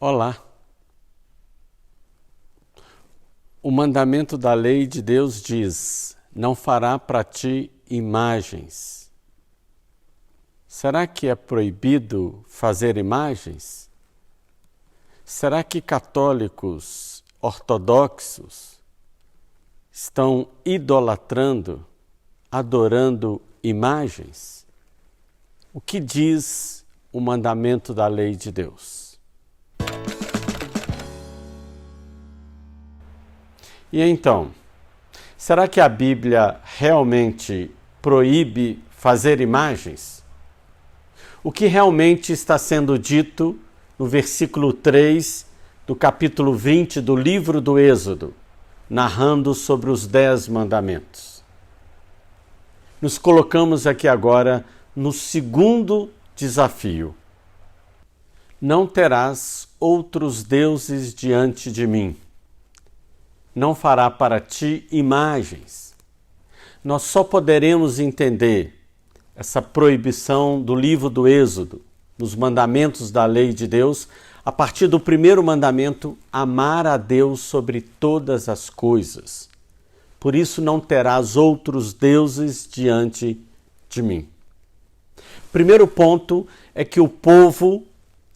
Olá! O mandamento da lei de Deus diz: não fará para ti imagens. Será que é proibido fazer imagens? Será que católicos ortodoxos estão idolatrando, adorando imagens? O que diz o mandamento da lei de Deus? E então, será que a Bíblia realmente proíbe fazer imagens? O que realmente está sendo dito no versículo 3 do capítulo 20 do livro do Êxodo, narrando sobre os 10 mandamentos? Nos colocamos aqui agora no segundo desafio. Não terás outros deuses diante de mim. Não fará para ti imagens. Nós só poderemos entender essa proibição do livro do Êxodo, nos mandamentos da lei de Deus, a partir do primeiro mandamento, amar a Deus sobre todas as coisas. Por isso não terás outros deuses diante de mim. Primeiro ponto é que o povo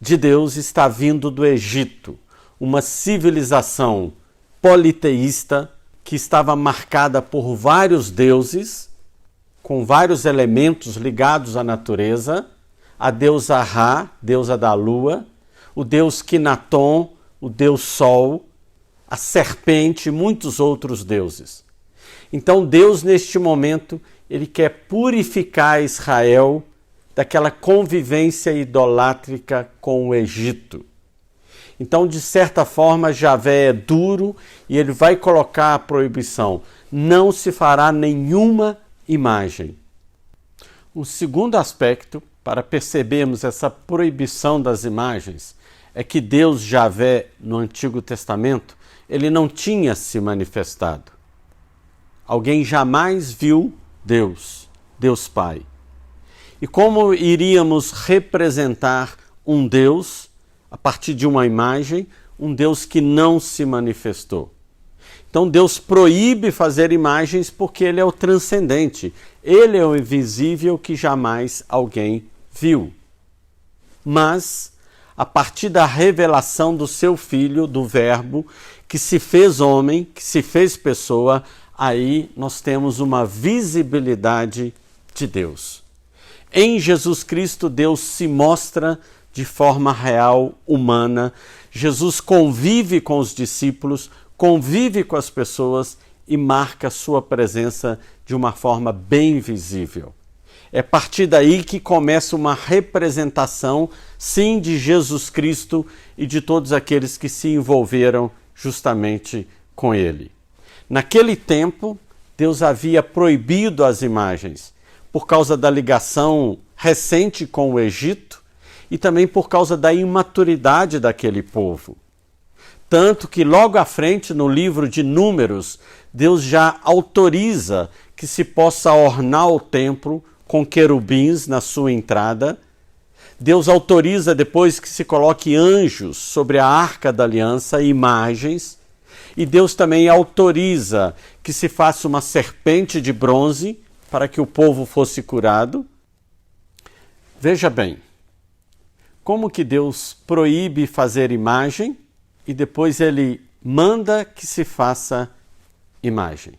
de Deus está vindo do Egito, uma civilização politeísta que estava marcada por vários deuses, com vários elementos ligados à natureza, a deusa Ra, deusa da lua, o deus Quinatom, o deus Sol, a serpente e muitos outros deuses. Então Deus, neste momento, ele quer purificar Israel daquela convivência idolátrica com o Egito. Então, de certa forma, Javé é duro e ele vai colocar a proibição: não se fará nenhuma imagem. O segundo aspecto, para percebermos essa proibição das imagens, é que Deus, Javé, no Antigo Testamento, ele não tinha se manifestado. Alguém jamais viu Deus, Deus Pai. E como iríamos representar um Deus a partir de uma imagem, um Deus que não se manifestou? Então Deus proíbe fazer imagens porque ele é o transcendente. Ele é o invisível que jamais alguém viu. Mas, a partir da revelação do seu Filho, do Verbo, que se fez homem, que se fez pessoa, aí nós temos uma visibilidade de Deus. Em Jesus Cristo, Deus se mostra de forma real, humana. Jesus convive com os discípulos, convive com as pessoas e marca sua presença de uma forma bem visível. É a partir daí que começa uma representação, sim, de Jesus Cristo e de todos aqueles que se envolveram justamente com ele. Naquele tempo, Deus havia proibido as imagens por causa da ligação recente com o Egito e também por causa da imaturidade daquele povo. Tanto que logo à frente, no livro de Números, Deus já autoriza que se possa ornar o templo com querubins na sua entrada. Deus autoriza depois que se coloque anjos sobre a Arca da Aliança, imagens. E Deus também autoriza que se faça uma serpente de bronze para que o povo fosse curado. Veja bem, como que Deus proíbe fazer imagem e depois ele manda que se faça imagem.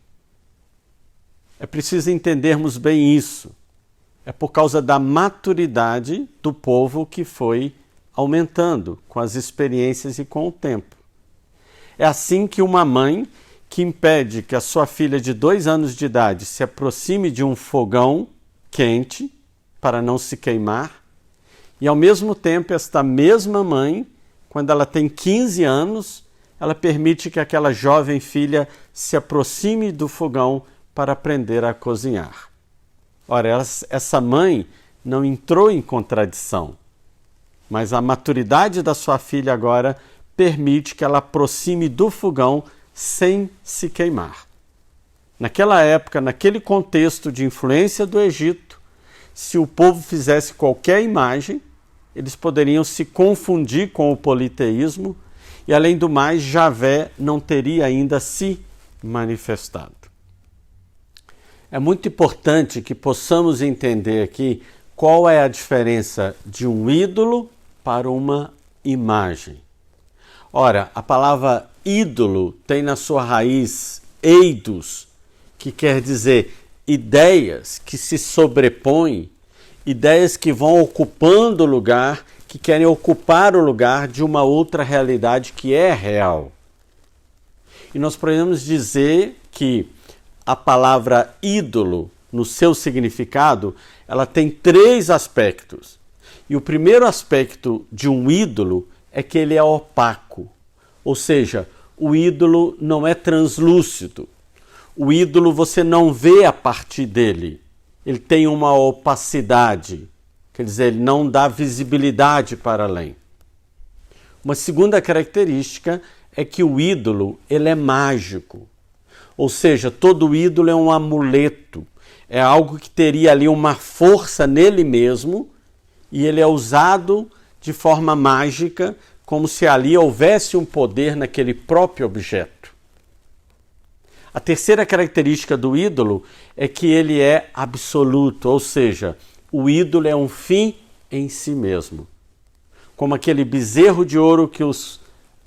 É preciso entendermos bem isso. É por causa da maturidade do povo que foi aumentando com as experiências e com o tempo. É assim que uma mãe que impede que a sua filha de 2 anos de idade se aproxime de um fogão quente para não se queimar, e ao mesmo tempo esta mesma mãe, quando ela tem 15 anos, ela permite que aquela jovem filha se aproxime do fogão para aprender a cozinhar. Ora, essa mãe não entrou em contradição, mas a maturidade da sua filha agora permite que ela aproxime do fogão sem se queimar. Naquela época, naquele contexto de influência do Egito, se o povo fizesse qualquer imagem, eles poderiam se confundir com o politeísmo e, além do mais, Javé não teria ainda se manifestado. É muito importante que possamos entender aqui qual é a diferença de um ídolo para uma imagem. Ora, a palavra ídolo tem na sua raiz eidos, que quer dizer ideias que se sobrepõem, ideias que vão ocupando o lugar, que querem ocupar o lugar de uma outra realidade que é real. E nós podemos dizer que a palavra ídolo, no seu significado, ela tem 3 aspectos. E o primeiro aspecto de um ídolo é que ele é opaco. Ou seja, o ídolo não é translúcido. O ídolo você não vê a partir dele. Ele tem uma opacidade. Quer dizer, ele não dá visibilidade para além. Uma segunda característica é que o ídolo ele é mágico. Ou seja, todo ídolo é um amuleto. É algo que teria ali uma força nele mesmo e ele é usado de forma mágica, como se ali houvesse um poder naquele próprio objeto. A terceira característica do ídolo é que ele é absoluto, ou seja, o ídolo é um fim em si mesmo. Como aquele bezerro de ouro que os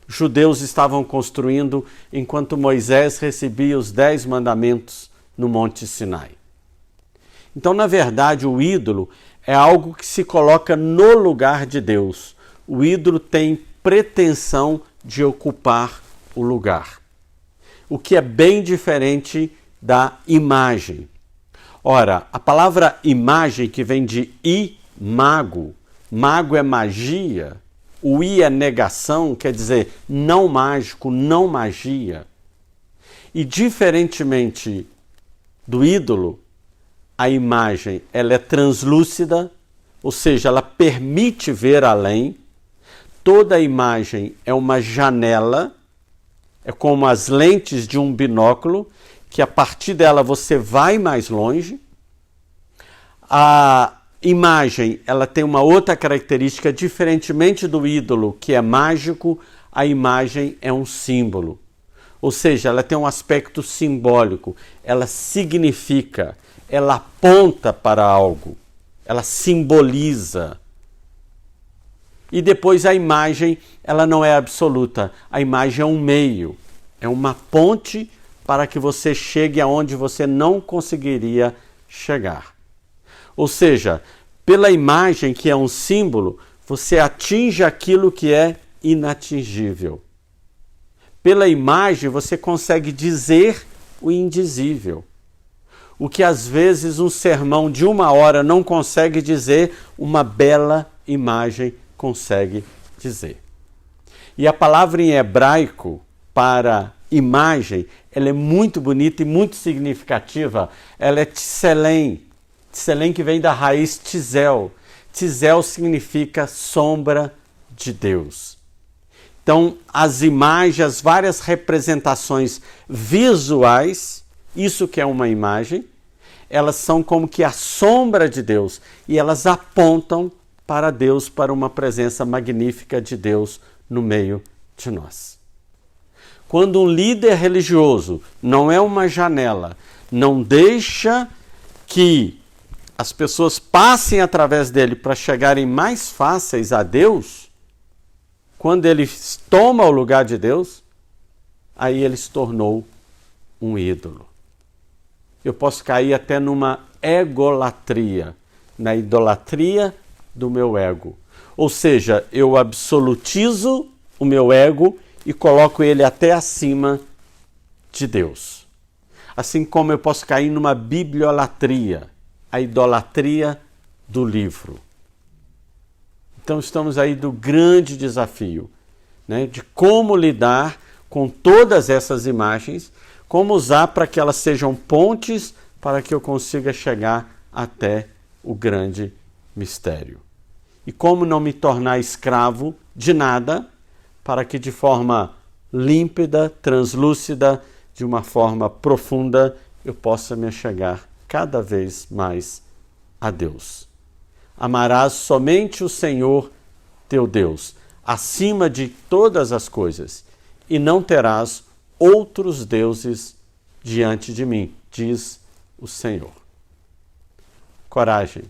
judeus estavam construindo enquanto Moisés recebia os 10 mandamentos no Monte Sinai. Então, na verdade, o ídolo é algo que se coloca no lugar de Deus. O ídolo tem pretensão de ocupar o lugar, o que é bem diferente da imagem. Ora, a palavra imagem, que vem de imago, mago é magia, o i é negação, quer dizer não mágico, não magia. E diferentemente do ídolo, a imagem ela é translúcida, ou seja, ela permite ver além. Toda imagem é uma janela, é como as lentes de um binóculo, que a partir dela você vai mais longe. A imagem ela tem uma outra característica, diferentemente do ídolo, que é mágico, a imagem é um símbolo. Ou seja, ela tem um aspecto simbólico, ela significa, ela aponta para algo, ela simboliza. E depois a imagem, ela não é absoluta, a imagem é um meio, é uma ponte para que você chegue aonde você não conseguiria chegar. Ou seja, pela imagem, que é um símbolo, você atinge aquilo que é inatingível. Pela imagem, você consegue dizer o indizível. O que às vezes um sermão de 1 hora não consegue dizer, uma bela imagem consegue dizer. E a palavra em hebraico para imagem, ela é muito bonita e muito significativa. Ela é tselem. Tselem, que vem da raiz tzel. Tzel significa sombra de Deus. Então, as imagens, as várias representações visuais, isso que é uma imagem, elas são como que a sombra de Deus e elas apontam para Deus, para uma presença magnífica de Deus no meio de nós. Quando um líder religioso não é uma janela, não deixa que as pessoas passem através dele para chegarem mais fáceis a Deus, quando ele toma o lugar de Deus, aí ele se tornou um ídolo. Eu posso cair até numa egolatria, na idolatria do meu ego. Ou seja, eu absolutizo o meu ego e coloco ele até acima de Deus. Assim como eu posso cair numa bibliolatria, a idolatria do livro. Então estamos aí do grande desafio, né, de como lidar com todas essas imagens, como usar para que elas sejam pontes para que eu consiga chegar até o grande mistério. E como não me tornar escravo de nada, para que de forma límpida, translúcida, de uma forma profunda, eu possa me achegar cada vez mais a Deus. Amarás somente o Senhor, teu Deus, acima de todas as coisas, e não terás outros deuses diante de mim, diz o Senhor. Coragem